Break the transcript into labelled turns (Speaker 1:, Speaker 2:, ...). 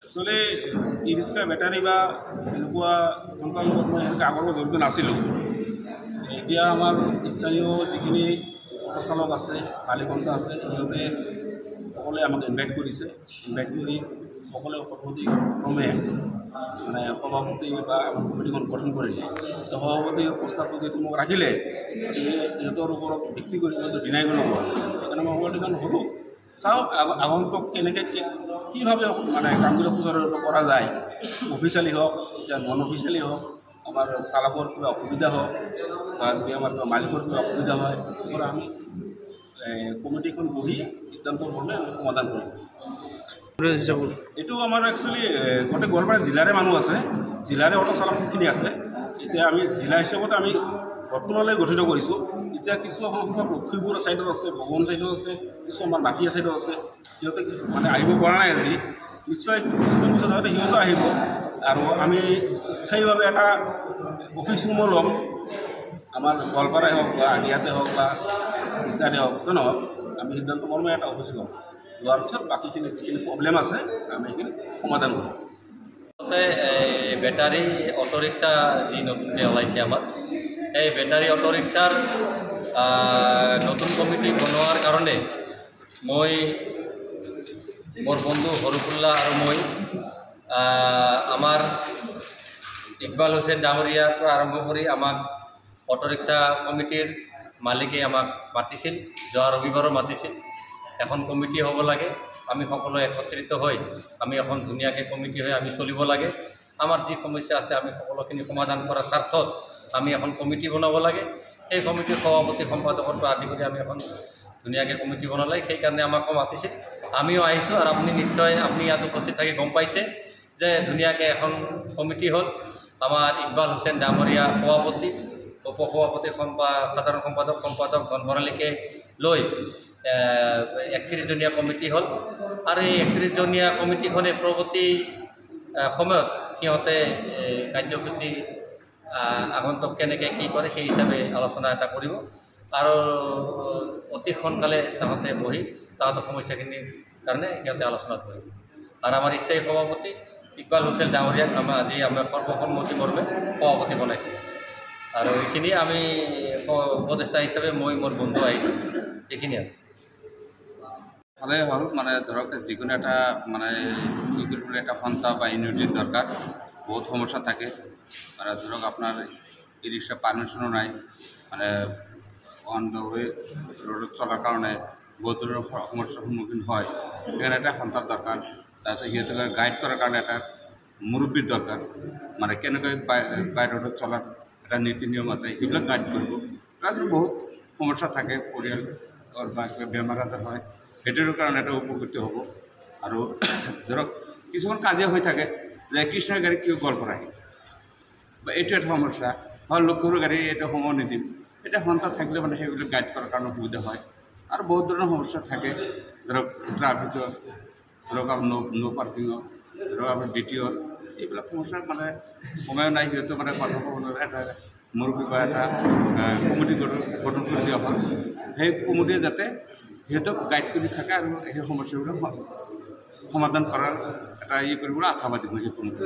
Speaker 1: আসলে ই rickshaw battery বা এনেকুৱা কোনোবাৰ লগত মই এনেকৈ আগৰ জড়িত নাছিলোঁ। এতিয়া আমাৰ স্থানীয় যিখিনি অটোচালক আছে, মালিকন্তা আছে, সিহঁতে সকলোৱে আমাক ইনভাইট কৰিছে। ইনভাইট কৰি সকলোৱে সৰ্বসন্মতিক্ৰমে মানে সভাপতি বা আমাৰ কমিটিখন গঠন কৰিলে। তো সভাপতিৰ প্ৰস্তাৱটো যিহেতু মোক ৰাখিলে, গতিকে সিহঁতৰ ওপৰত ভিত্তি কৰি সিহঁতে ডিনাই কৰিব নোৱাৰোঁ। সেইকাৰণে মই সভাপতিখন হ'লোঁ। চাওক আগন্তুক কেনেকৈ কীভাৱে মানে কামবিলাক সুচাৰুৰূপে কৰা যায়। অফিচিয়েলি হওক, এতিয়া নন অফিচিয়েলি হওক, আমাৰ চালকৰ কিবা অসুবিধা হওক বা যদি আমাৰ কিবা মালিকৰ কিবা অসুবিধা হয়, পৰা আমি কমিটিখন বহি সিদ্ধান্তৰ মৰ্মে আমি সমাধান কৰিম। এইটো আমাৰ একচুৱেলি গোটেই গোৱালপাৰা জিলাৰে মানুহ আছে, জিলাৰে অটো চালকখিনি আছে। এতিয়া আমি জিলা হিচাপত আমি বৰ্তমানলৈ গঠিত কৰিছোঁ। এতিয়া কিছু সংখ্যক লক্ষীপুৰ ছাইডত আছে, ভগৱান ছাইডত আছে, কিছু আমাৰ বাকীয়া ছাইডত আছে। সিহঁতে মানে আহিব পৰা নাই আজি, নিশ্চয় কিছুদিন পিছত হয়তো সিহঁতো আহিব। আৰু আমি স্থায়ীভাৱে এটা অফিচ ৰুমো ল'ম, আমাৰ গোৱালপাৰাই হওক বা আদিয়াতে হওক বা কৃষ্ণাতে হওক, তো নহওক আমি সিদ্ধান্ত মৰ্মে এটা অফিচ ল'ম। লোৱাৰ পিছত বাকীখিনি যিখিনি প্ৰব্লেম আছে আমি সেইখিনি সমাধান কৰিম।
Speaker 2: বেটাৰী অটো ৰিক্সা যি নতুনকৈ ওলাইছে আমাৰ, এই বেটাৰী অটো ৰিক্সাৰ নতুন কমিটি বনোৱাৰ কাৰণে মই মোৰ বন্ধু হৰুফুল্লাহ আৰু মই আমাৰ ইকবাল হুছেইন ডাঙৰীয়াৰ পৰা আৰম্ভ কৰি আমাক অটো ৰিক্সা কমিটিৰ মালিকে আমাক মাতিছিল, যোৱা ৰবিবাৰো মাতিছিল। এখন কমিটি হ'ব লাগে, আমি সকলো একত্ৰিত হৈ আমি এখন ধুনীয়াকৈ কমিটি হৈ আমি চলিব লাগে। আমাৰ যি সমস্যা আছে আমি সকলোখিনি সমাধান কৰাৰ স্বাৰ্থত আমি এখন কমিটি বনাব লাগে। সেই কমিটিৰ সভাপতি সম্পাদকৰ পৰা আদি কৰি আমি এখন ধুনীয়াকৈ কমিটি বনালে, সেইকাৰণে আমাকো মাতিছিল। আমিও আহিছোঁ আৰু আপুনি নিশ্চয় আপুনি ইয়াত উপস্থিত থাকি গম পাইছে যে ধুনীয়াকৈ এখন কমিটি হ'ল। আমাৰ ইকবাল হুছেইন ডাঙৰীয়া সভাপতি, উপসভাপতি, সাধাৰণ সম্পাদক ধন ভৰালীকে লৈ 31জনীয়া কমিটি হ'ল। আৰু এই 31জনীয়া কমিটিখনে পৰৱৰ্তী সময়ত সিহঁতে কাৰ্যসূচী আগন্তুক কেনেকৈ কি কৰে সেই হিচাপে আলোচনা এটা কৰিব আৰু অতি সোনকালে তাহাঁতে বহি তাহাঁতৰ সমস্যাখিনিৰ কাৰণে সিহঁতে আলোচনাত বহিব। আৰু আমাৰ স্থায়ী সভাপতি ইকবাল হুছেইন ডাঙৰীয়াক আজি আমাৰ সৰ্বসন্মতি মৰ্মে সভাপতি বনাইছে। আৰু এইখিনি আমি উপদেষ্টা হিচাপে মই মোৰ বন্ধু আহিছোঁ, এইখিনি আৰু
Speaker 3: ভালেই হ'ল। মানে ধৰক যিকোনো এটা মানে ই কৰিবলৈ এটা সন্থা বা ইউনিটিৰ দৰকাৰ। বহুত সমস্যা থাকে, আৰু ধৰক আপোনাৰ ই ৰিক্সা পাৰ্মিশ্যনো নাই, মানে অন দ্য ৱে ৰোডত চলাৰ কাৰণে বহুত ধৰণৰ সমস্যাৰ সন্মুখীন হয়। সেইকাৰণে এটা সন্থাৰ দৰকাৰ। তাৰপিছত সিহঁতক গাইড কৰাৰ কাৰণে এটা মুৰব্বীৰ দৰকাৰ, মানে কেনেকৈ বাই ৰোডত চলাৰ এটা নীতি নিয়ম আছে, সেইবিলাক গাইড কৰিব। তাৰপিছত বহুত সমস্যা থাকে, পৰিয়ালৰ বা কিবা বেমাৰ আজাৰ হয়, সেইটোৰ কাৰণে এটা উপকৃত হ'ব। আৰু ধৰক কিছুমান কাজিয়া হৈ থাকে যে কৃষ্ণৰ গাড়ী কিয় গোৱালপাৰা আহিল, বা এইটো এটা সমস্যা হয়, লক্ষীপুৰৰ গাড়ী এইটো সময় নিদিম। এটা সন্থা থাকিলে মানে সেইবিলাক গাইড কৰাৰ কাৰণে সুবিধা হয়। আৰু বহুত ধৰণৰ সমস্যা থাকে, ধৰক ট্ৰাফিকৰ, ধৰক আপোনাৰ ন' পাৰ্কিঙৰ, ধৰক আপোনাৰ DTOৰ, এইবিলাক সমস্যাৰ মানে সময়ো নাই। সিহঁতে মানে কথা ক'বলৈ এটা মুৰব্বী বা এটা কমিটি গঠন কৰি দিয়া হয়। সেই কমিটিয়ে যাতে সিহঁতক গাইড কৰি থাকে আৰু সেই সমস্যাবিলাক সমাধান কৰাৰ এটা কৰিবলৈ আশাবাদী হৈছে কমিটি।